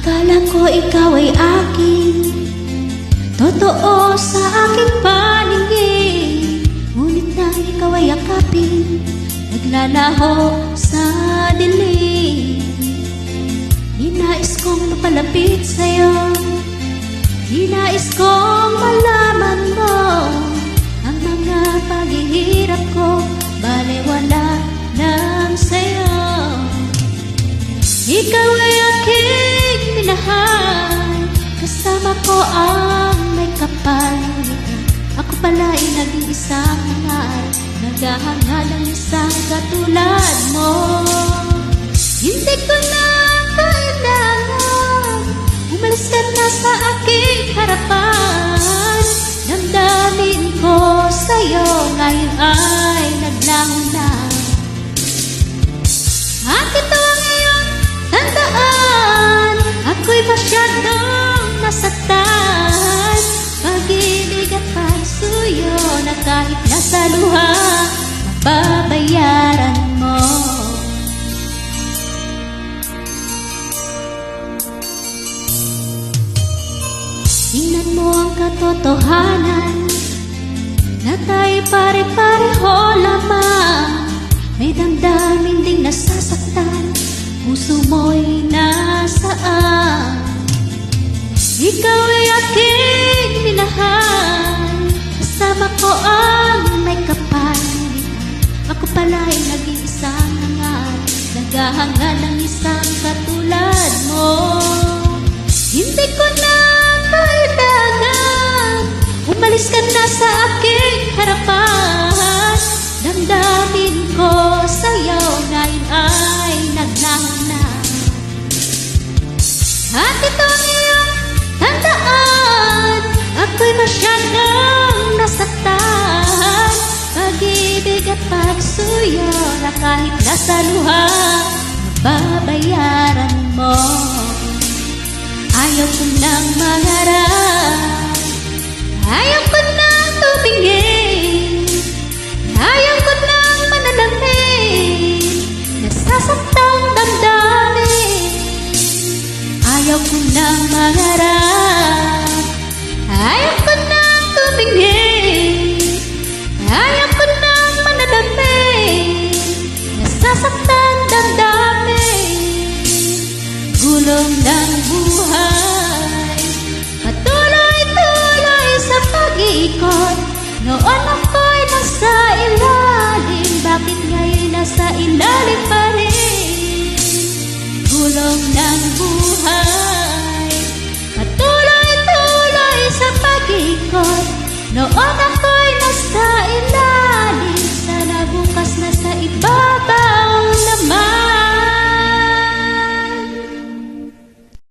Akala ko ikaw ay akin, totoo sa aking paningin. Ngunit nang ikaw ay yakapin, naglalaho sa dilim. Ninais kong mapalapit sa'yo, ninais kong malaman mo ang mga paghihirap ko, balewala lang sa'yo. Ikaw ay aking minahal, kasama ko ang may kapalitan. Ako pala ay nag-iisang hangal, naghahangad ang isang katulad mo. Hindi ko na kailangan, umalis ka na sa aking harapan. Damdamin ko sa'yo ngayon ay naglangon na. At ito ang iyong tandaan, ako'y masyadong nasaktan. Pag-ibig at pagsuyo na kahit nasa luha, mababayaran mo. Tingnan mo ang katotohanan, na tayo pare-pareho lamang. May damdamin ding nasasaktan, puso mo'y nasaan. Ikaw ay aking minahal, kasama ko ang may kapalitan. Ako pala'y nag-iisang hangal, naghahangad ng isang katulad mo. Hindi ko na kailangan, umalis ka na sa aking harapan. Damdamin ko sa'yo ngayon ay nagnahon na. At ito ang iyong tandaan, ako'y masyadong nasaktan. Pag-ibig at pagsuyo na kahit nasa luha, mababayaran mo. Ayaw ko nang mangarap, ayaw ko nang tumingin, ayaw ko nang manalamin, nasasaktang damdamin. Ayaw ko nang mangarap, ayaw ko nang tumingin, ayaw ko nang manalamin, nasasaktang damdamin. Gulong ng buhay, patuloy-tuloy sa pag-iikot. Noon ako'y nasa ilalim, bakit ngayon nasa ilalim pa rin? Gulong ng buhay, patuloy-tuloy sa pag-iikot. Noon